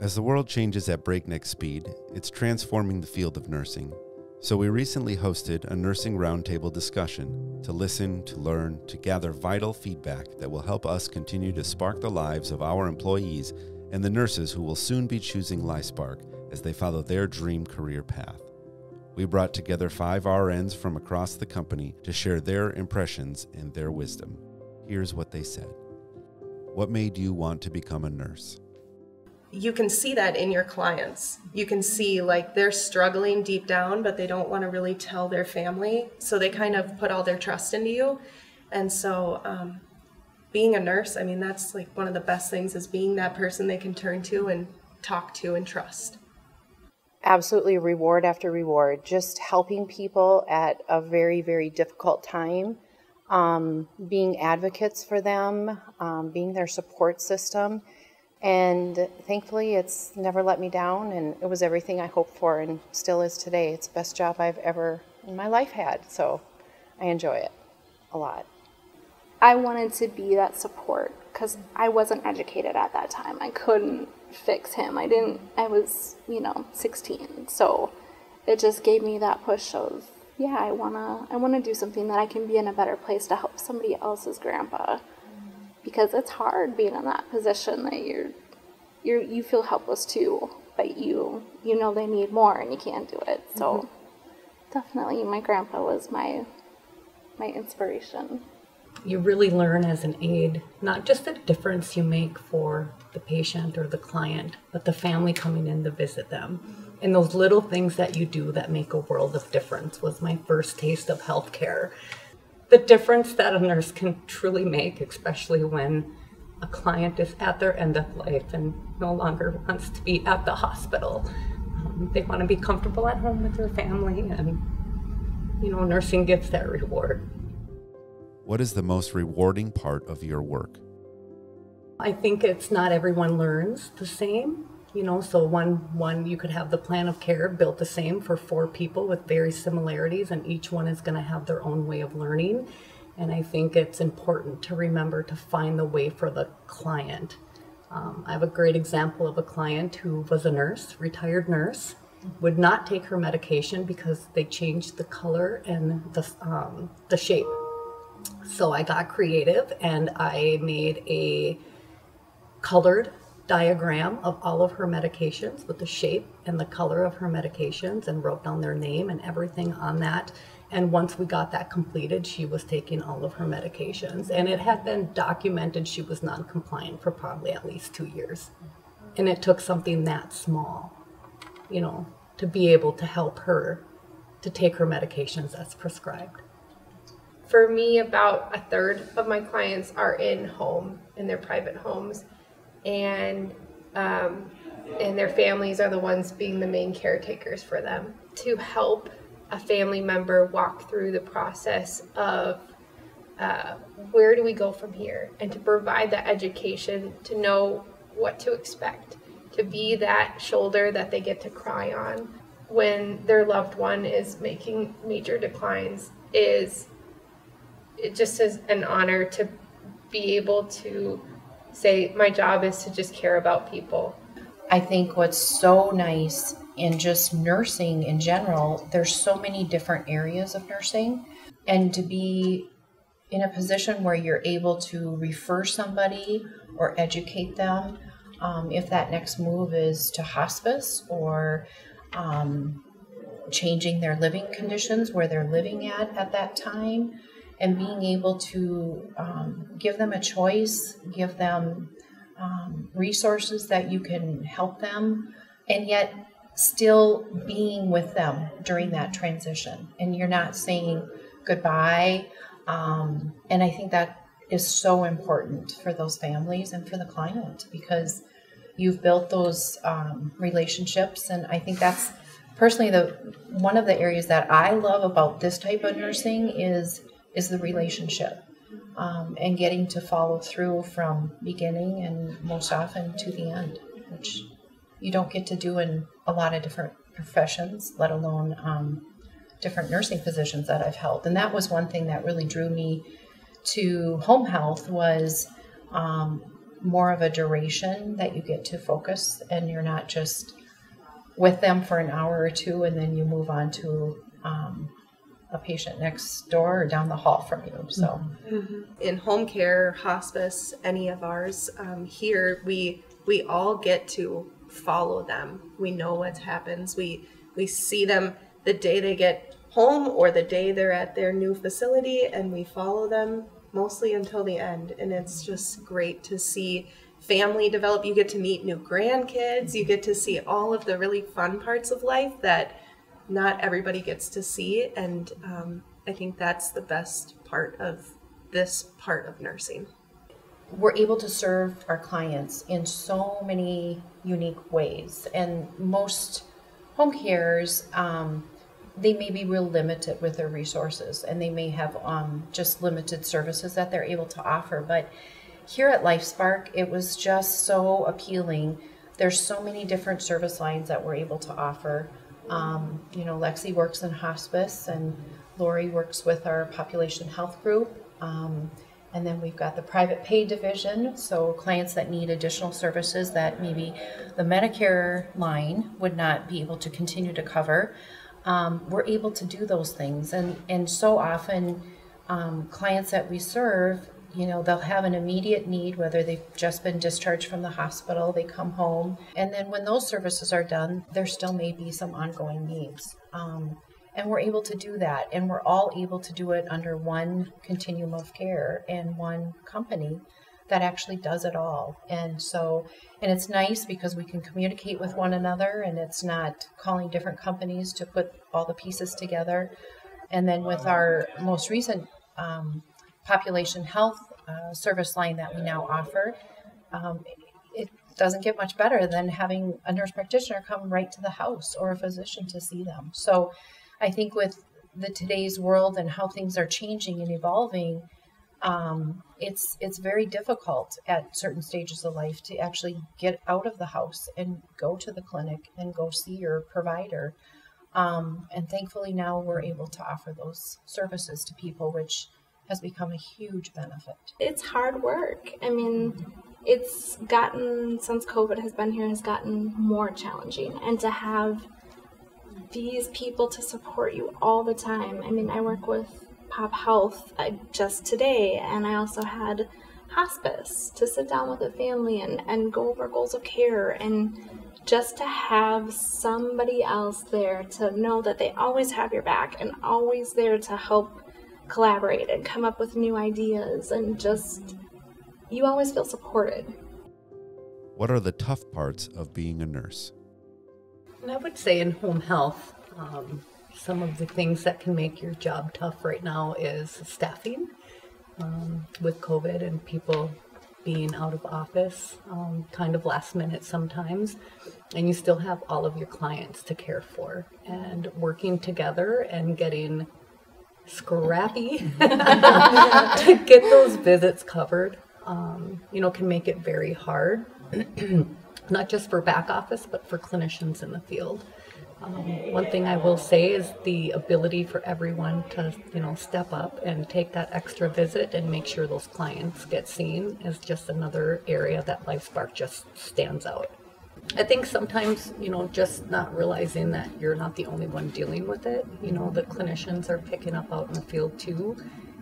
As the world changes at breakneck speed, it's transforming the field of nursing. So we recently hosted a nursing roundtable discussion to listen, to learn, to gather vital feedback that will help us continue to spark the lives of our employees and the nurses who will soon be choosing Lifespark as they follow their dream career path. We brought together 5 RNs from across the company to share their impressions and their wisdom. Here's what they said. What made you want to become a nurse? You can see that in your clients. You can see like they're struggling deep down, but they don't want to really tell their family. So they kind of put all their trust into you. And so being a nurse, I mean, that's like one of the best things is being that person they can turn to and talk to and trust. Absolutely, reward after reward, just helping people at a very, very difficult time, being advocates for them, being their support system. And thankfully, it's never let me down, and it was everything I hoped for and still is today. It's the best job I've ever in my life had, so I enjoy it a lot. I wanted to be that support because I wasn't educated at that time. I couldn't fix him. I was, 16. So it just gave me that push of, yeah, I wanna do something that I can be in a better place to help somebody else's grandpa. Because it's hard being in that position that you feel helpless too, but you know they need more and you can't do it. So definitely my grandpa was my inspiration. You really learn as an aide, not just the difference you make for the patient or the client, but the family coming in to visit them. And those little things that you do that make a world of difference was my first taste of healthcare. The difference that a nurse can truly make, especially when a client is at their end of life and no longer wants to be at the hospital. They want to be comfortable at home with their family, and, nursing gives that reward. What is the most rewarding part of your work? I think it's not everyone learns the same. So one you could have the plan of care built the same for 4 people with very similarities, and each one is going to have their own way of learning. And I think it's important to remember to find the way for the client. I have a great example of a client who was a nurse, retired nurse, would not take her medication because they changed the color and the shape. So I got creative and I made a colored diagram of all of her medications with the shape and the color of her medications and wrote down their name and everything on that. And once we got that completed, she was taking all of her medications. And it had been documented she was non-compliant for probably at least 2 years. And it took something that small, to be able to help her to take her medications as prescribed. For me, about a third of my clients are in their private homes. And their families are the ones being the main caretakers for them. To help a family member walk through the process of where do we go from here, and to provide that education to know what to expect, to be that shoulder that they get to cry on when their loved one is making major declines. It just is an honor to be able to say my job is to just care about people. I think what's so nice in just nursing in general, there's so many different areas of nursing, and to be in a position where you're able to refer somebody or educate them if that next move is to hospice or changing their living conditions where they're living at that time. And being able to give them a choice, give them resources that you can help them, and yet still being with them during that transition. And you're not saying goodbye. And I think that is so important for those families and for the client, because you've built those relationships. And I think that's personally one of the areas that I love about this type of nursing is the relationship and getting to follow through from beginning and most often to the end, which you don't get to do in a lot of different professions, let alone different nursing positions that I've held. And that was one thing that really drew me to home health was more of a duration that you get to focus, and you're not just with them for an hour or two and then you move on to a patient next door or down the hall from you. So in home care, hospice, any of ours, here we all get to follow them. We know what happens. We see them the day they get home or the day they're at their new facility, and we follow them mostly until the end. And it's just great to see family develop. You get to meet new grandkids. You get to see all of the really fun parts of life that not everybody gets to see. And I think that's the best part of this part of nursing. We're able to serve our clients in so many unique ways. And most home cares, they may be real limited with their resources, and they may have just limited services that they're able to offer. But here at Lifespark, it was just so appealing. There's so many different service lines that we're able to offer. Lexi works in hospice, and Lori works with our population health group. And then we've got the private pay division, so clients that need additional services that maybe the Medicare line would not be able to continue to cover. We're able to do those things. And so often clients that we serve, they'll have an immediate need, whether they've just been discharged from the hospital, they come home. And then when those services are done, there still may be some ongoing needs. And we're able to do that. And we're all able to do it under one continuum of care and one company that actually does it all. And it's nice because we can communicate with one another, and it's not calling different companies to put all the pieces together. And then with our most recent population health service line that we now offer, it doesn't get much better than having a nurse practitioner come right to the house or a physician to see them. So I think with today's world and how things are changing and evolving, it's very difficult at certain stages of life to actually get out of the house and go to the clinic and go see your provider. And thankfully now we're able to offer those services to people, which has become a huge benefit. It's hard work. I mean, it's gotten, since COVID has been here, has gotten more challenging. And to have these people to support you all the time. I mean, I work with Pop Health just today, and I also had hospice to sit down with a family and go over goals of care, and just to have somebody else there to know that they always have your back and always there to help collaborate and come up with new ideas, and just, you always feel supported. What are the tough parts of being a nurse? And I would say in home health, some of the things that can make your job tough right now is staffing with COVID and people being out of office, kind of last minute sometimes, and you still have all of your clients to care for, and working together and getting scrappy to get those visits covered, can make it very hard. Not just for back office, but for clinicians in the field. One thing I will say is the ability for everyone to, step up and take that extra visit and make sure those clients get seen is just another area that Lifespark just stands out. I think sometimes, just not realizing that you're not the only one dealing with it. The clinicians are picking up out in the field too.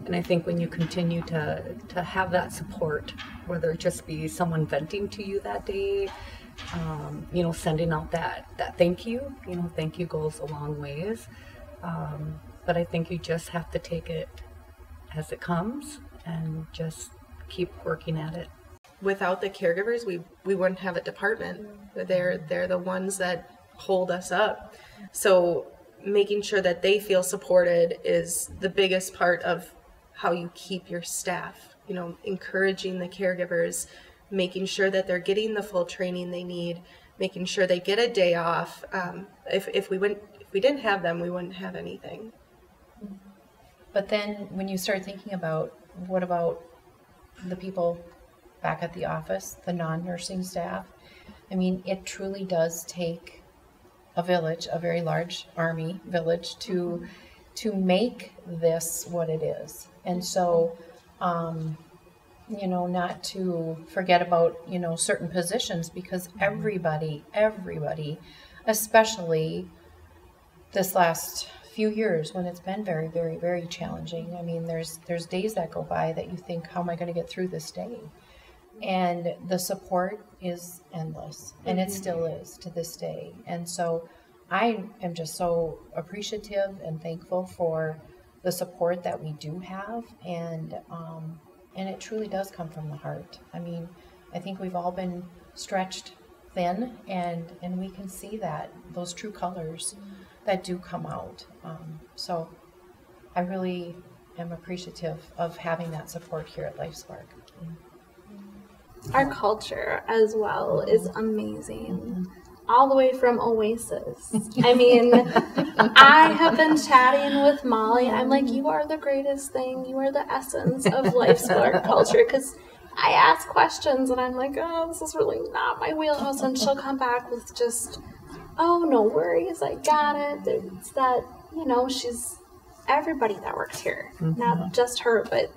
And I think when you continue to have that support, whether it just be someone venting to you that day, sending out that thank you, thank you goes a long ways. But I think you just have to take it as it comes and just keep working at it. Without the caregivers, we wouldn't have a department. They're the ones that hold us up. So making sure that they feel supported is the biggest part of how you keep your staff, encouraging the caregivers, making sure that they're getting the full training they need, making sure they get a day off. If we didn't have them, we wouldn't have anything. But then when you start thinking about, what about the people back at the office, the non-nursing staff? I mean, it truly does take a village, a very large army village, to make this what it is. And so not to forget about, certain positions, because everybody, especially this last few years when it's been very, very, very challenging. I mean, there's days that go by that you think, how am I going to get through this day? And the support is endless, and it still is to this day. And so I am just so appreciative and thankful for the support that we do have, and it truly does come from the heart. I mean, I think we've all been stretched thin, and we can see those true colors that do come out. So I really am appreciative of having that support here at Lifespark. Our culture as well is amazing. All the way from Oasis. I mean, I have been chatting with Molly. I'm like, you are the greatest thing. You are the essence of Lifespark culture. Because I ask questions and I'm like, oh, this is really not my wheelhouse. And she'll come back with just, oh, no worries. I got it. It's that, she's everybody that works here. Not just her, but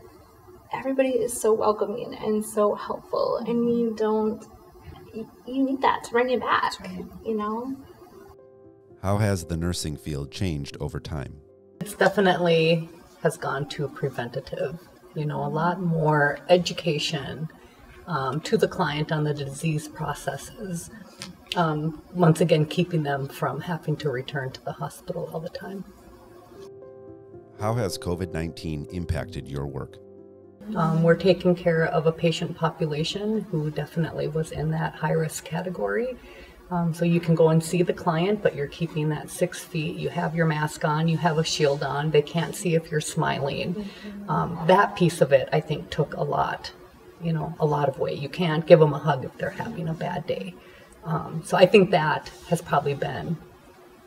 everybody is so welcoming and so helpful. And you need that to bring you back, How has the nursing field changed over time? It's definitely has gone to preventative, a lot more education to the client on the disease processes. Once again, keeping them from having to return to the hospital all the time. How has COVID-19 impacted your work? We're taking care of a patient population who definitely was in that high-risk category. So you can go and see the client, but you're keeping that 6 feet. You have your mask on, you have a shield on. They can't see if you're smiling. That piece of it, I think, took a lot of weight. You can't give them a hug if they're having a bad day. So I think that has probably been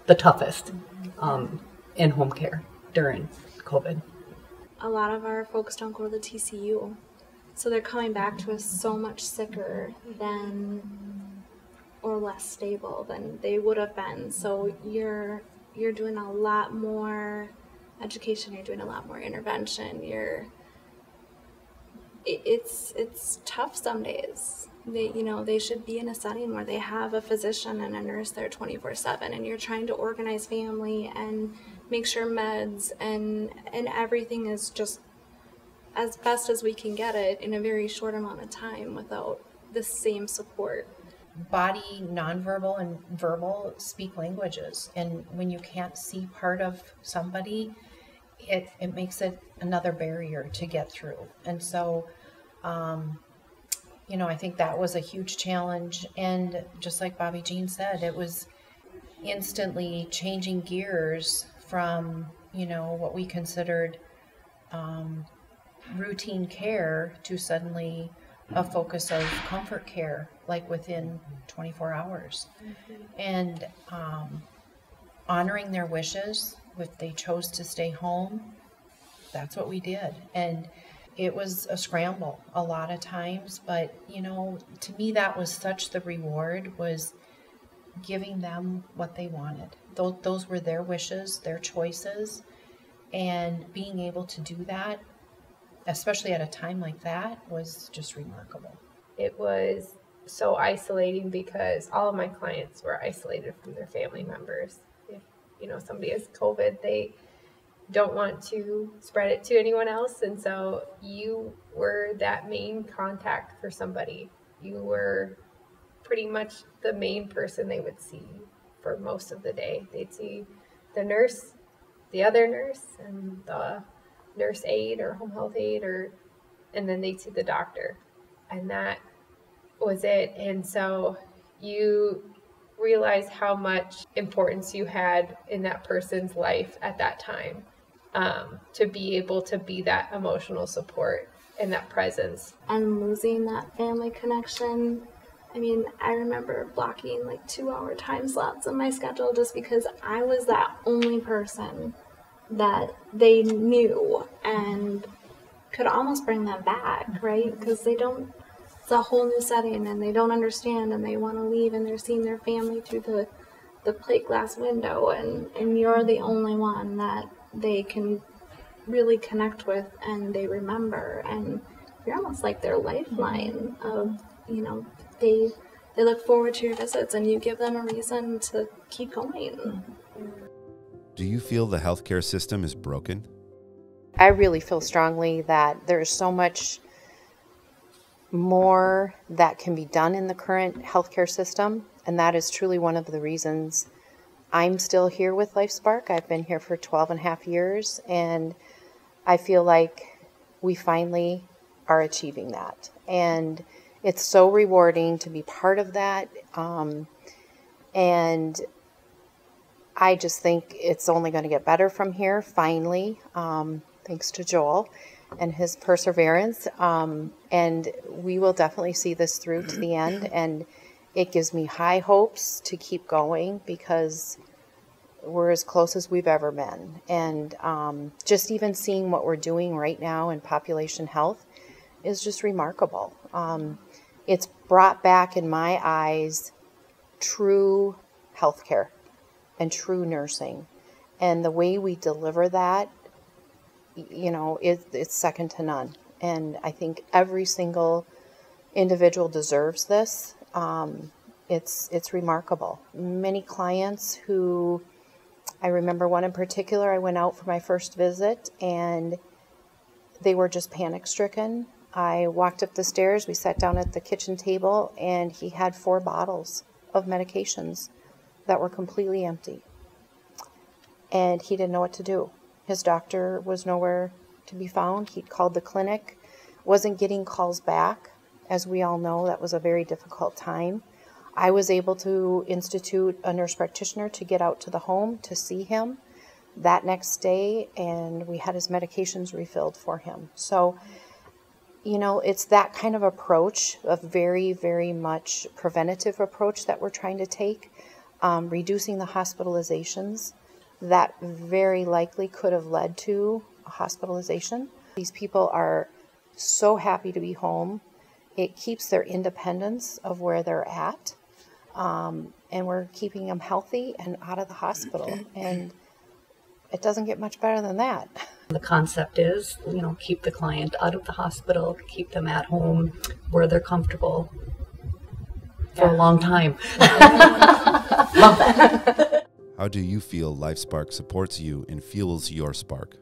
the toughest in home care during COVID. A lot of our folks don't go to the TCU, so they're coming back to us so much sicker or less stable than they would have been. So you're doing a lot more education. You're doing a lot more intervention. It's tough some days. They should be in a setting where they have a physician and a nurse there 24/7, and you're trying to organize family and make sure meds and everything is just as best as we can get it in a very short amount of time without the same support. Body, nonverbal, and verbal speak languages, and when you can't see part of somebody, it makes it another barrier to get through. And so I think that was a huge challenge, and just like Bobby Jean said, it was instantly changing gears from what we considered routine care to suddenly a focus of comfort care, like within 24 hours. And honoring their wishes. If they chose to stay home, that's what we did. And it was a scramble a lot of times, but to me that was such the reward, was giving them what they wanted. Those were their wishes, their choices, and being able to do that, especially at a time like that, was just remarkable. It was so isolating because all of my clients were isolated from their family members. If somebody has COVID, they don't want to spread it to anyone else, and so you were that main contact for somebody. You were pretty much the main person they would see for most of the day. They'd see the nurse, the other nurse, and the nurse aide or home health aide, and then they'd see the doctor, and that was it. And so you realize how much importance you had in that person's life at that time, to be able to be that emotional support and that presence. And losing that family connection, I remember blocking 2-hour time slots in my schedule just because I was that only person that they knew and could almost bring them back, right? Because it's a whole new setting and they don't understand and they want to leave and they're seeing their family through the plate glass window, and you're the only one that they can really connect with and they remember, and you're almost like their lifeline of, you know, they look forward to your visits and you give them a reason to keep going. Do you feel the healthcare system is broken? I really feel strongly that there's so much more that can be done in the current healthcare system, and that is truly one of the reasons I'm still here with Lifespark. I've been here for 12 and a half years, and I feel like we finally are achieving that. And it's so rewarding to be part of that. And I just think it's only going to get better from here, finally, thanks to Joel and his perseverance. And we will definitely see this through to the end. And it gives me high hopes to keep going because we're as close as we've ever been. And just even seeing what we're doing right now in population health is just remarkable. It's brought back, in my eyes, true healthcare and true nursing. And the way we deliver that, you know, it's second to none. And I think every single individual deserves this. It's remarkable. Many clients who, I remember one in particular, I went out for my first visit and they were just panic stricken. I walked up the stairs, we sat down at the kitchen table, and he had 4 bottles of medications that were completely empty. And he didn't know what to do. His doctor was nowhere to be found. He'd called the clinic, wasn't getting calls back. As we all know, that was a very difficult time. I was able to institute a nurse practitioner to get out to the home to see him that next day, and we had his medications refilled for him. So, you know, it's that kind of approach, a very, very much preventative approach that we're trying to take, reducing the hospitalizations that very likely could have led to a hospitalization. These people are so happy to be home. It keeps their independence of where they're at, and we're keeping them healthy and out of the hospital. And it doesn't get much better than that. The concept is, you know, keep the client out of the hospital, keep them at home where they're comfortable for a long time. Love that. How do you feel Lifespark supports you and fuels your spark?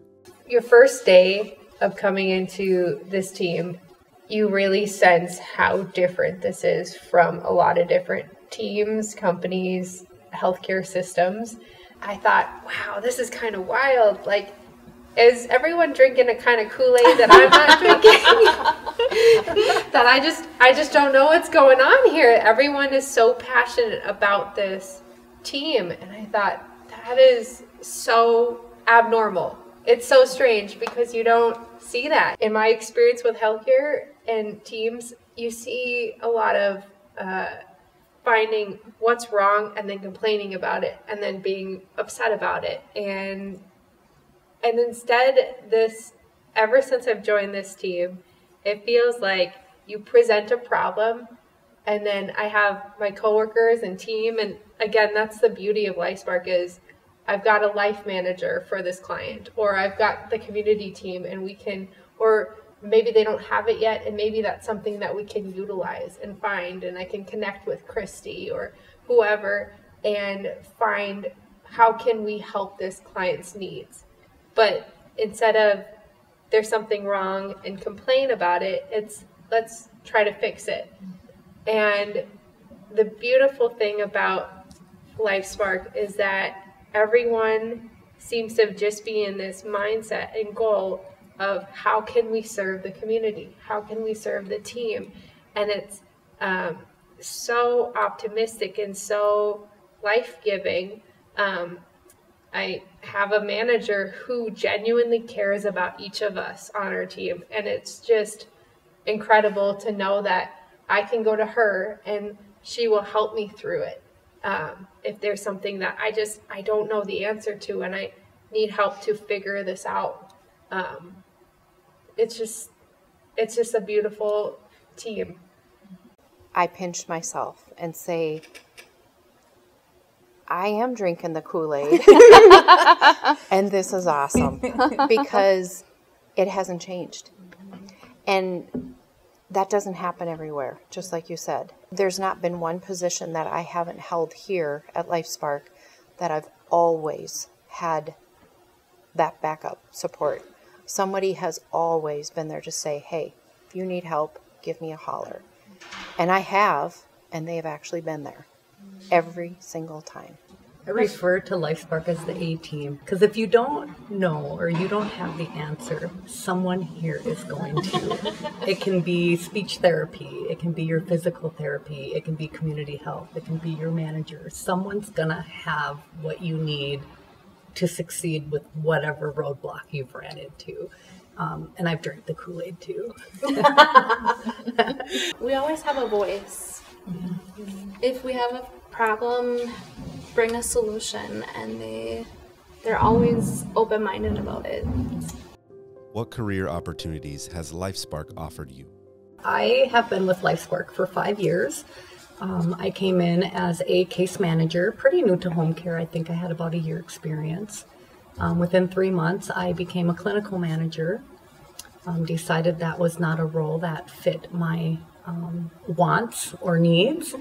Your first day of coming into this team, you really sense how different this is from a lot of different teams, companies, healthcare systems. I thought, wow, this is kind of wild. Like, is everyone drinking a kind of Kool-Aid that I'm not drinking? That I just don't know what's going on here. Everyone is so passionate about this team. And I thought, that is so abnormal. It's so strange because you don't see that. In my experience with healthcare and teams, you see a lot of finding what's wrong and then complaining about it and then being upset about it. And instead, ever since I've joined this team, it feels like you present a problem and then I have my coworkers and team. And again, that's the beauty of Lifespark is I've got a life manager for this client, or I've got the community team and we can, or maybe they don't have it yet, and maybe that's something that we can utilize and find, and I can connect with Christy or whoever and find how can we help this client's needs. But instead of there's something wrong and complain about it, it's let's try to fix it. And the beautiful thing about Lifespark is that everyone seems to just be in this mindset and goal of how can we serve the community? How can we serve the team? And it's so optimistic and so life-giving. I have a manager who genuinely cares about each of us on our team. And it's just incredible to know that I can go to her and she will help me through it. If there's something that I don't know the answer to and I need help to figure this out. It's just a beautiful team. I pinch myself and say, I am drinking the Kool-Aid and this is awesome because it hasn't changed. And That doesn't happen everywhere, just like you said. There's not been one position that I haven't held here at Lifespark that I've always had that backup support. Somebody has always been there to say, hey, if you need help, give me a holler. And I have, and they have actually been there every single time. I refer to Lifespark as the A-team, because if you don't know or you don't have the answer, someone here is going to. It can be speech therapy, it can be your physical therapy, it can be community health, it can be your manager. Someone's going to have what you need to succeed with whatever roadblock you've ran into. And I've drank the Kool-Aid too. We always have a voice. If we have a problem, bring a solution, and they're always open-minded about it. What career opportunities has Lifespark offered you? I have been with Lifespark for 5 years. I came in as a case manager, pretty new to home care. I think I had about a year experience. Within 3 months, I became a clinical manager. Decided that was not a role that fit my wants or needs.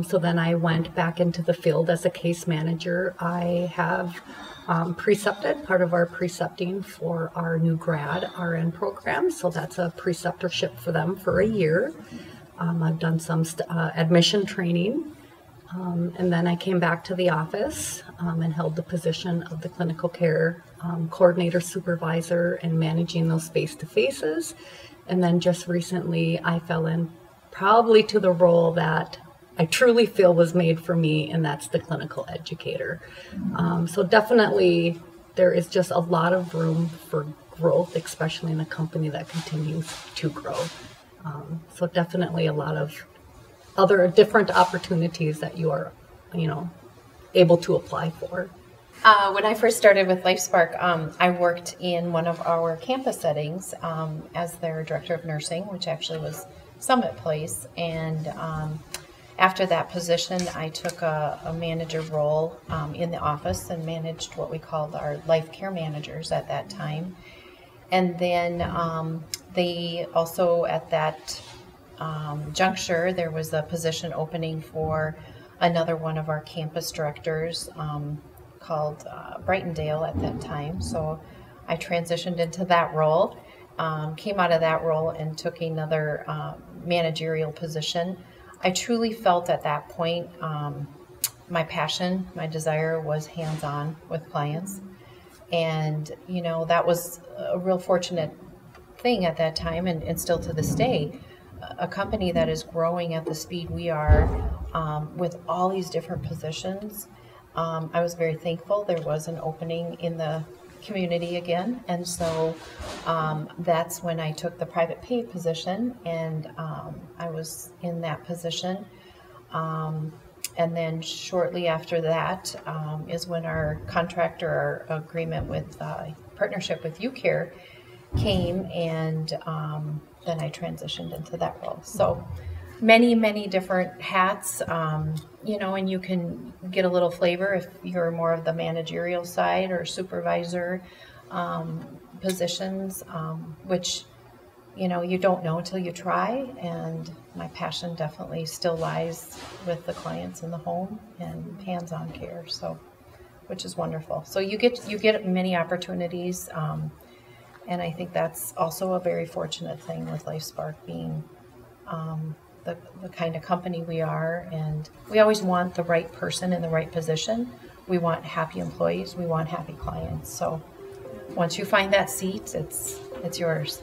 So then I went back into the field as a case manager. I have precepted, part of our precepting for our new grad RN program. So that's a preceptorship for them for a year. I've done some admission training. And then I came back to the office and held the position of the clinical care coordinator supervisor and managing those face-to-faces. And then just recently I fell in probably to the role that I truly feel was made for me, and that's the clinical educator. So definitely there is just a lot of room for growth, especially in a company that continues to grow. So definitely a lot of other different opportunities that you are, able to apply for. When I first started with Lifespark, I worked in one of our campus settings as their director of nursing, which actually was Summit Place. And after that position, I took a manager role in the office and managed what we called our life care managers at that time. And then they also, at that juncture, there was a position opening for another one of our campus directors called Brightondale at that time. So I transitioned into that role, came out of that role and took another managerial position. I truly felt at that point my passion, my desire was hands-on with clients. And, that was a real fortunate thing at that time, and still to this day. A company that is growing at the speed we are with all these different positions. I was very thankful there was an opening in the community again, and so that's when I took the private pay position, and I was in that position. And then shortly after that is when our contract or our agreement with partnership with UCare came, and then I transitioned into that role. So many different hats, and you can get a little flavor if you're more of the managerial side or supervisor positions, which, you don't know until you try. And my passion definitely still lies with the clients in the home and hands-on care, so, which is wonderful. So you get many opportunities, and I think that's also a very fortunate thing with Lifespark being the kind of company we are. And we always want the right person in the right position. We want happy employees. We want happy clients. So once you find that seat, it's yours.